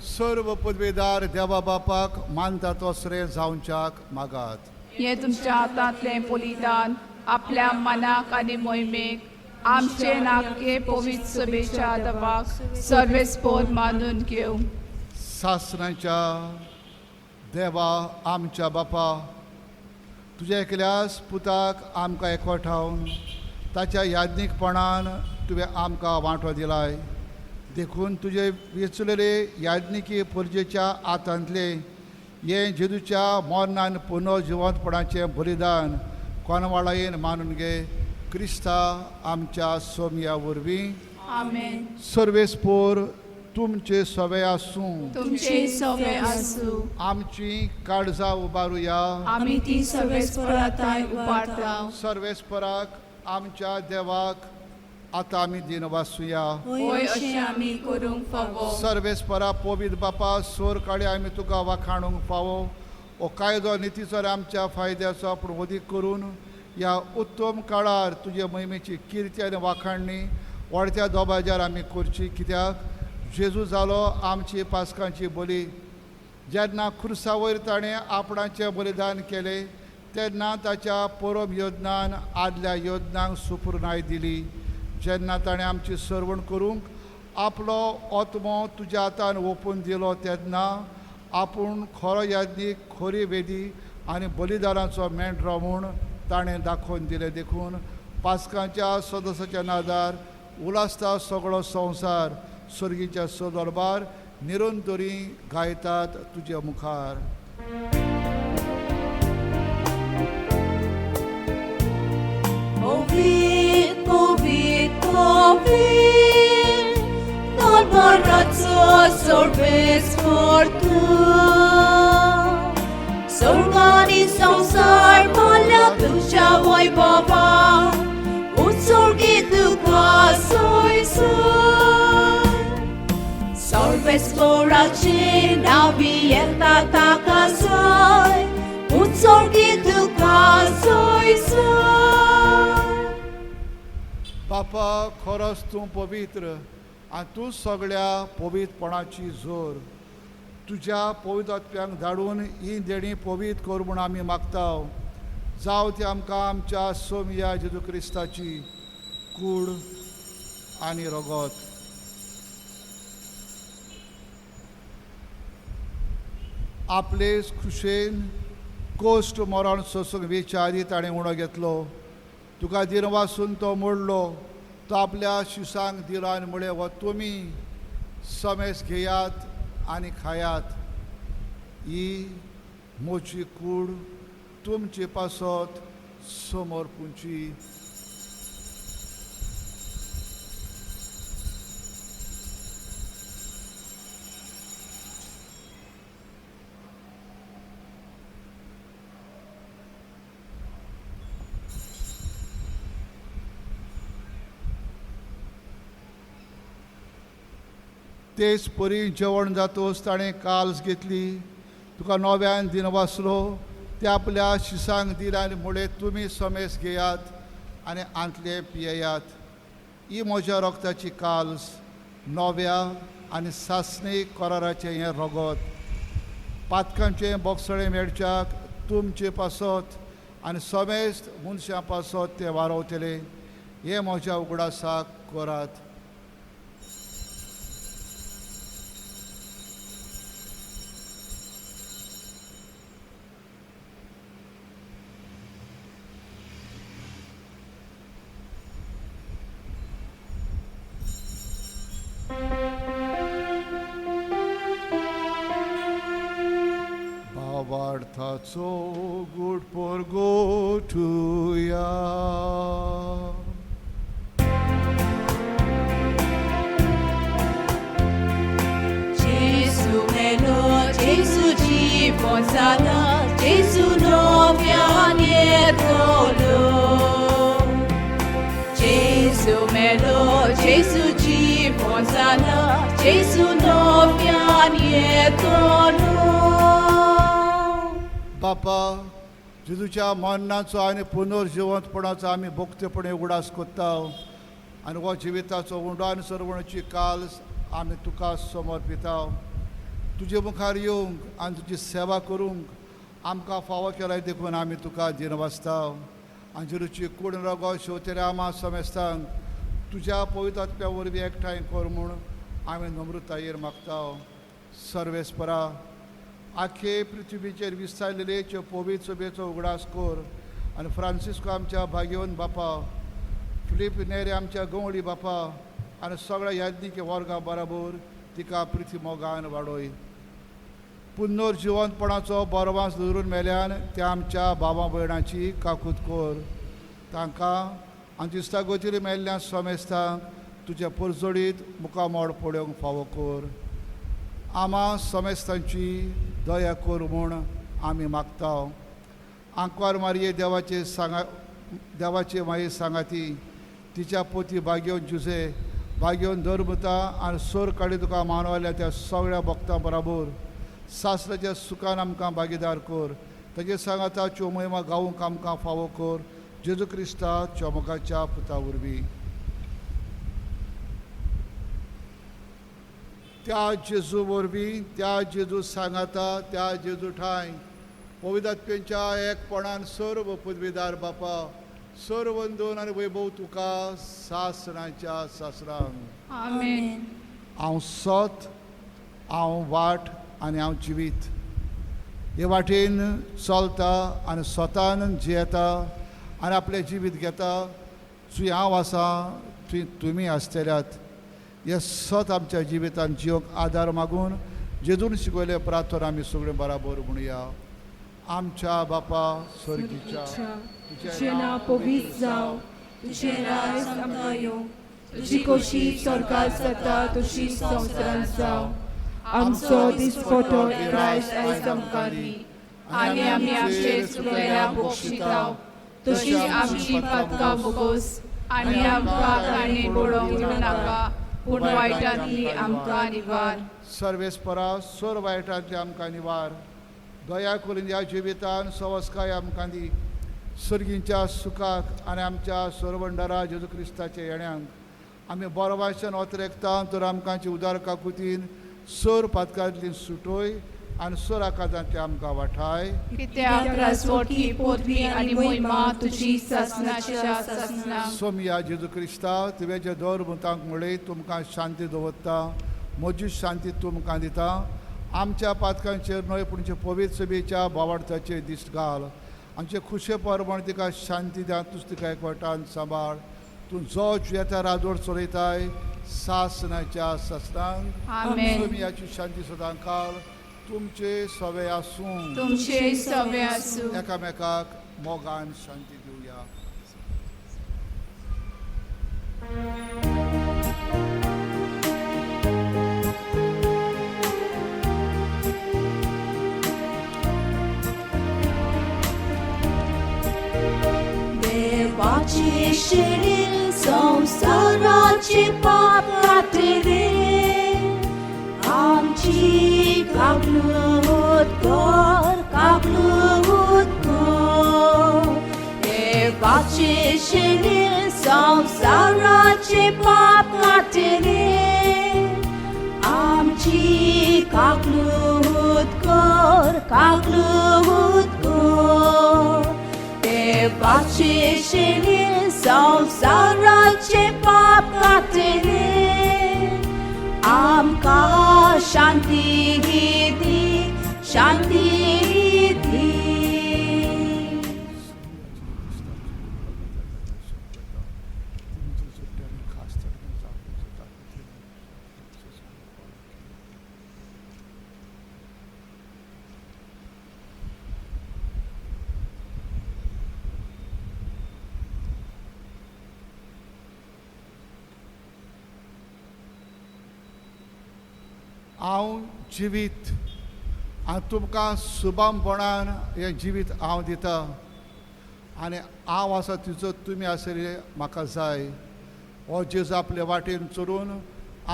सर्व पदवेदार देवा बापाक मानता तो श्रेय जावच्याक मागात. हे तुमच्या हातांतले बलिदान आपल्या मनाक आनी मोहिमेक आमचे नाके पवित्र सभेच्या दबाक सर्वेस्पोर मानून घेऊ. सासणाच्या देवा आमच्या बापा तुज्या एकल्यास पुताक आमकां एकवटावन ताच्या याज्ञिकपणान तुवें आमकां वांटो दिलाय. देखून तुजे वेचलेले याज्ञिकी पुर्जेच्या आतांतले हे जेजूच्या मरणान पुनर्जिवंतपणाचें बलिदान कोनवाळायेन मानून घे. क्रिस्ता आमच्या सोमया वरवीं आमेन. सर्वेस्पोर तुमचे सवे आसूं. तुमचे सवे आसूं. आमची काळजां उबारुया. आमी ती सर्वेस्पराताय उबारता. सर्वेस्पराक आमच्या देवाक आतां आमी दिन वाचुया. होय अशें आमी करूंक फावो. सर्वेस्परा पवित्र बापा सोर काळी आमी तुका वाखाणूंक फावो. हो कायदो नितीचो आमच्या फायद्याचो पूण अदीक करून ह्या उत्तम काळार तुजे महिमेची किर्ती आनी वाखाणणी व्हडच्या दोबाज्यार आमी करची. कित्याक जेजू जालो आमची पासकांची बली. जेन्ना खुर्सा वयर ताणें आपणाचें बलिदान केलें तेन्ना ताच्या परम योजनान आदल्या योजनांक सुपूर्णाय दिली. जेन्ना ताणें आमची सरवण करूंक आपलो आत्मो तुज्या हातान ओपून दिलो तेन्ना आपूण खरो याज्ञीक खरी वेदी आनी बलिदानाचो मेंढरो म्हूण ताणें दाखोवन दिलें. देखून पासकांच्या सदस्याच्या नादार उलासता सगळो संवसार सर्गीच्या सदरबार निरंतरी गायतात तुज्या मुखार. Ovid, Ovid, Ovid, non barazzo sorbes fortu. Sorgani संसार पाल्या तुझ्या वैभवा, उत्सर्गी तुका सोयीसर. सर्वेस्पराचे नावी येता ताका सोय, उत्सर्गी तुका सोयीसर. बापा खरोच तूं पवित्र आनी तूं सगळ्या पवित्रपणाची जोर. तुज्या पवित्र आत्म्यांक धाडून ही देणी पवित्र कर म्हूण आमी मागता. जावं ती आमकां आमच्या सोमया जेजू क्रिस्ताची कूड आनी रगत. आपले खुशेन कोश्ट मरण सोसूंक विचारी ताणें उणो घेतलो. तुका दिन वाचून तो मोडलो. तो आपल्या शिसांक दिलो आनी म्हळें हो तुमी समेस घेयात आनी खायात. ही म्हजी कूड तुमची पासत समोर पुंची. तेच परी जेवण जातोच ताणें काल्स घेतली. तुका नव्यान दिन वाचलो. ते आपल्या शिसांक दिला आनी म्हळें तुमी समेस घेयात आनी आंतले पियेयात. ही म्हज्या रोगताची काल्स नव्या आनी सासणी कराराचें हें रगत. पातकांचें बोगसळें मेळच्याक तुमचे पासत आनी समेस्त मनशां पासत तें वारवतलें. हे म्हज्या उगडासाक करात. भावार्थाचो good परगोटुया. Jesu melo, Jesu żywot zada, Jesu nowianie dolo. Jesu melo, Jesu żywot zada, Jesu nowianie dolo. बापा, जेजूच्या मरणाचो आनी पुनर्जिवंतपणाचो आमी भोगतेपणे उगडास कोत्ता आनी हो जिविताचो उंडान सरवणीची काल आमी तुका समर्पिता. तुजे मुखार येवंक आनी तुजी सेवा करूंक आमकां फावो केल्याय देखून आमी तुका दिनवासता. आनी जेजूची कूड रगो शेवतेरे आमा समेस्तांक तुज्या पवित्रात्म्या वरवीं एकठांय कर म्हूण आमी नम्रतायेर मागता. सर्वेस्परा, आखे पृथ्वीचेर विस्तारलेले पवित्र सभेचो उगडास कर आनी फ्रांसिस्को आमच्या भाग्यवन बापा, फिलीप नेरे आमच्या गवळी बापा आनी सगळ्या याज्ञिके वर्गा बराबर तिका पृथ्वी मोगान वाडोय. पुनर्जिवंतपणाचो बरवास दवरून मेल्यान त्या आमच्या भावा भयणांची काकूत कर. तांकां आनी इश्टागोचेर मेल्ल्या समेस्तांक तुज्या परजोडीत मुखामोड पळोवंक फावो कर. आमा समेस्तांची दया कर म्हूण आमी मागता. आंकवार मारये देवाचे माये सांगाती, तिच्या पोती भाग्यवन जुजे, भाग्यवन धर्मता आनी सोर काडी तुका मानवाल्या त्या सगळ्या भक्तां बराबर सासऱ्याच्या सुखान आमकां भागीदार कर. ताचे सांगाताच्यो महिमा गावूंक आमकां फावो कर. जेजू क्रिस्ता चमकाच्या पुता वरवीं. त्या जेजू वरवीं, त्या जेजू सांगाता, त्या जेजू ठाय पवित्रात्म्याच्या एकपणान सर्व पदवीदार बापा, सर्व वंदन आनी वैभव तुका सासणाच्या सासरांक. Amen. हांव सत, हांव वाट आनी हांव जिवीत. हे वाटेन चलता आनी स्वतान जियेता आनी आपलें जिवीत घेता. थंय हांव आसा, थंय तुमी आसतल्यात. हे सत आमच्या जिवितान जिवंक आदार मागून जेजून शिकयले प्रार्थना आमी सगळे बराबर म्हणुया. आमच्या बापा स्वर्गीच्या, तुझें नांव पवित्र जावं, तुझें राज आमकां येवं, तुजी खोशी स्वर्गांत जाता तशी संवसारांत जावं. आमचो दिसपटो रायज आयज आमकां दी आनी आमी आमचे चुकलेल्यांक बक्षिताव, तशीच आमची पातकां बोगोस आनी आमकां ताणें पडोवंक दिवं नाका, पूण वायटांतली आमकां निवार. सर्वेस्परा, सोर वायटांतली आमकां निवार. दया करून ह्या जिवितान सवस्काय आमकां दी. सर्गींच्या सुखाक आनी आमच्या सरवंडरा जेजू क्रिस्ताच्या येण्याक आमी बरवाशान वतरेकता तर आमकांची उदार काकुतीन सोर पातकांतली सुटोय आनी सोर आकाजांतली आमकां वाठाय. कित्याक राजवटी, पदवी आनी महिमा तुजी ससनाच्या ससना. सोमिया जेजू क्रिस्ता, तुवें जे दर मुतांक म्हणले तुमकां शांती दवरता, म्हजी शांती तुमकां दिता. आमच्या पातकांचेर न्हय पूण पवित्र सभेच्या भावार्थाचेर दिश्ट घाल. आमचे खुशे परमण तिका शांती द्या. तुज तिका एकवटान सांबाळ. तूं जो येता राजवट चलयताय सासनाच्या ससनांक. आमेन. सोमियाची शांती सदां काल तुमचे सवे आसूं. तुमचे सवे आसूं. एकामेकाक मोगान शांती दिवया. देवाचे शरीर संसाराचे पाप खातीरे आमची कागलूत कर, कागलूत कर. देवाचे शरीर संसाराचे पाप खातीरे आमची कागलूत कर, कागलूत कर. देवाचे शरीर संसारा आमचेरे आमकां शांती दी, शांती दी. हांव जिवीत आनी तुमकां सुबामपणान हें जिवीत हांव दितां आनी हांव आसा तिजो तुमी आसले म्हाका जाय. हो जेजू आपले वाटेन चलून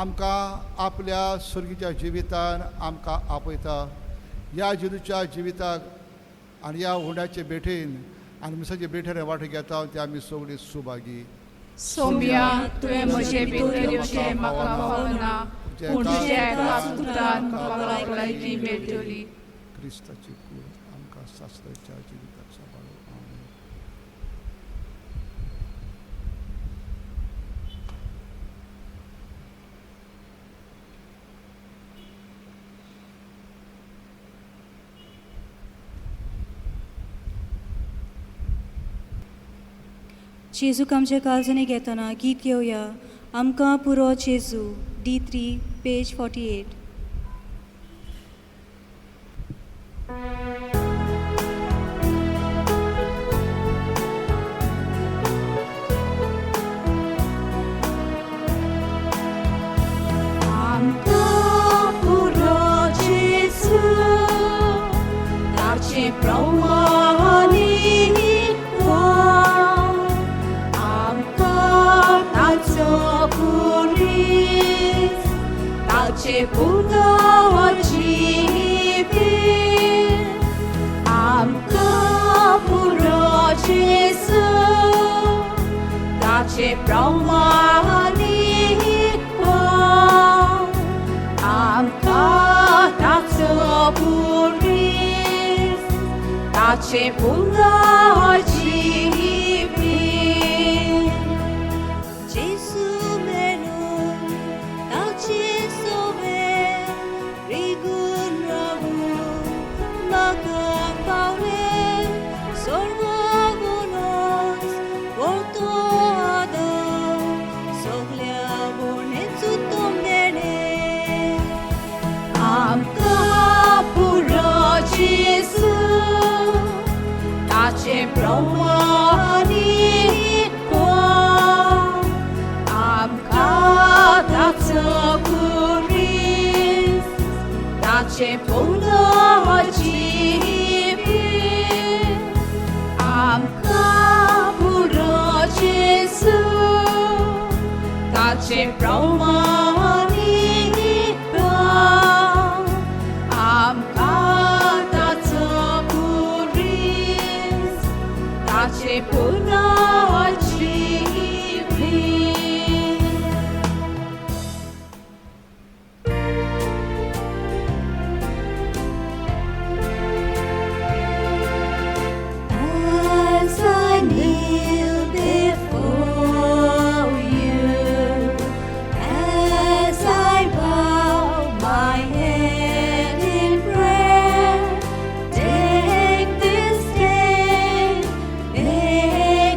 आमकां आपल्या सर्गीच्या जिवितान आमकां आपयता. ह्या जेजूच्या जिविताक आनी ह्या हुंड्याचे भेटेन आनी मिसाचे भेटेन वांटो घेता ते आमी सगळीं सुभागी. सोम्या तुवें म्हजे भितर येवचें म्हाका फावना, पूण तुज्या एका सुतान म्हाका भलायकी मेळटली. क्रिस्ताची कूड आमकां सासऱ्याच्या जिविताक सांबाळूं. आमीन. जेजूक आमचे काळजांनी घेतना गीत घेवया. आमकां पुरो जेजू D3 पेज 48. आमकां पुरो जेजू ताचे प्रमाणीत आमकां ताचो पुरीस ताचे पुरो जिवीत आमकां पुरो जेजू ताचे प्रमाणीत आमकां ताचो पुरीस ताचे पुरो जिवीत. जेजू मेरून ताचे सोबेर रिगून रावून म्हाका पावले सोर्गोवनूच व्हरतो आदर सगल्या बोनेचो तोंडेणे. आमकां पुरो जेजू ताचे प्रमाणीत आमकां ताचो पुरीस ताचे पुरो जिवीत आमकां पुरो जेजू ताचे प्रमाणीत आमकां ताचो पुरीस ताचे पुरो जिवीत. As I kneel before you, as I bow my head in prayer, take this day, make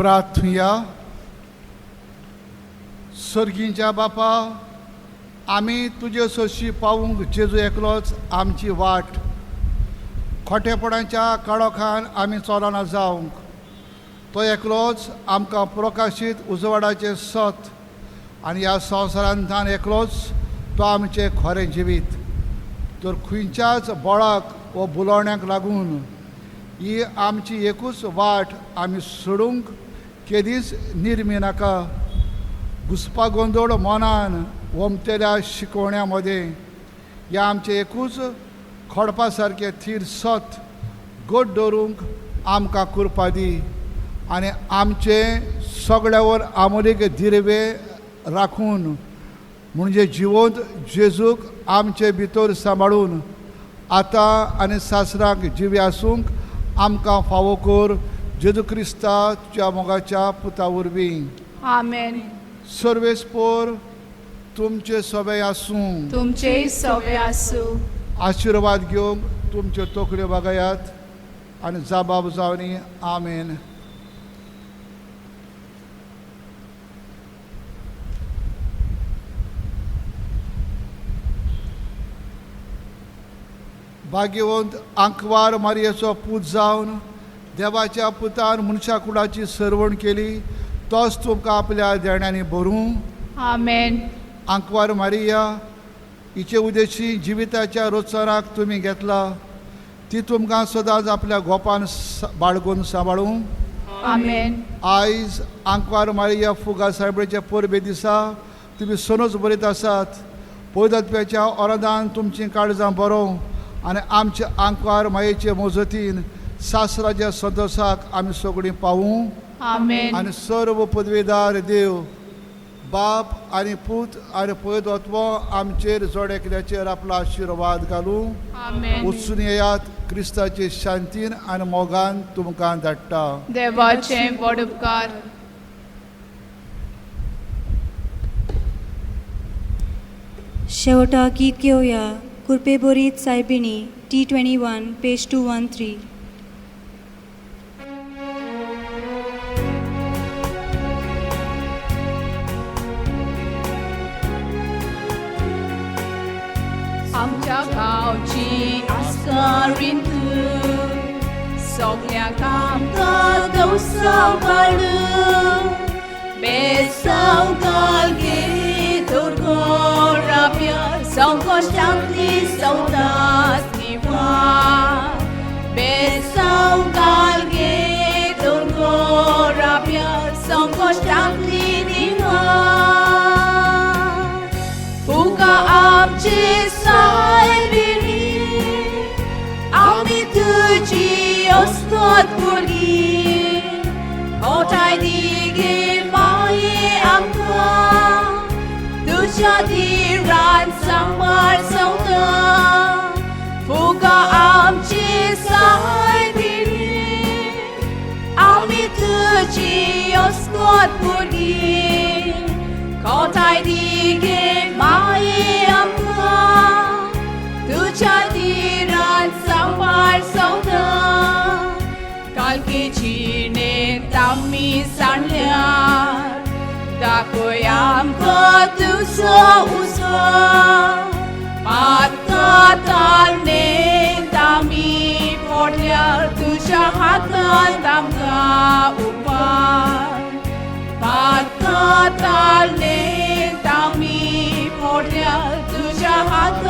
प्रार्थुया. सर्गींच्या बापा, आमी तुजे सोशी पावूंक जेजू एकलोच आमची वाट. खोटेपणाच्या काळोखान आमी चलना जावंक तो एकलोच आमकां प्रकाशीत उजवाडाचें सत आनी ह्या संवसारांतल्यान एकलोच तो आमचें खरें जिवीत. तर खंयच्याच बळाक वो बुलोवण्याक लागून ही आमची एकूच वाट आमी सोडूंक केदींच निर्मी नाका. घुसपागोंदोळ मनान वमतेल्या शिकवण्या मदें ह्या आमचें एकूच खोडपा सारकें थीर सत घट दवरूंक आमकां कृपा दी आनी आमचे सगळ्यावर आमोलीक दिरवे राखून म्हणजे जिवंत जेजूक आमचे भितर सांबाळून आतां आनी सासराक जिवे आसूंक आमकां फावो कर. जेजू क्रिस्ता तुज्या मोगाच्या पुता वरवीं. आमेन. सर्वेस्पोर तुमचे सभे आसूं. तुमचे सवे आसूं. आशिर्वाद घेवंक तुमच्यो तोकड्यो बागायात आनी जाबाब जावनी. आमेन. भाग्यवंत आंकवार मारयेचो पूत जावन देवाच्या पुतान मनशा कुळाची सरवण केली तोच तुमकां आपल्या देण्यांनी भरूं. आमेन. आंकवार मारिया, हिचे उदेशी जिविताच्या रोजचाराक तुमी घेतला ती तुमकां सदांच आपल्या गोपान बाळगून सांबाळूं. आमेन. आयज आंकवार मारिया फुगा सायबळेच्या परबे दिसा तुमी सोनूच बरयत आसात. पयदत्व्याच्या ओरादान तुमची काळजां बरो आनी आमच्या आंकवार मायेचे मोजतीन सासराच्या सदोसाक आमी सगळीं पावूं. आमेन. आनी सर्व पदवेदार देव बाप आनी पूत आनी पयदत्व आमचेर जोडेकल्याचेर आपलो आशिर्वाद घालूं. आमेन. वचून येयात. क्रिस्ताचे शांतीन आनी मोगान तुमकां धाडटा. देवाचे व्हड उपकार. शेवटा गीत घेवया. कुरपे बोरीत सायबिणी T21 पेज 213. आमच्या गांवची आस्कारीन तूं सगळ्यांक आमकां दवसाव घालूं. बेसाव घाल गे दोरगोराब्या संकोश्टांतली सौदास निवार. बेसाव घाल गे दोरगोराब्या संकोश्टांतली निवार. फुगा आमचे सायबिणी आमी तुजी अस्कोत भुरगीं. खोटाय दी गे माये आमकां तुज्या दिरान सांबाळ सौदा. फुगा आमचे सायबिणी आमी तुजी अस्कोत भुरगीं. खोटाय दी गे माये आमकां तुज्या दिरान सांबाळ सौदा. कालकेची नेत आमी सांडल्यार दाखय आमकां तुजो उजो. पातकाताल नेत आमी पडल्यार तुज्या हातांत आमकां उपार. पातकाताल नेत आमी पडल्यार तुज्या हातांत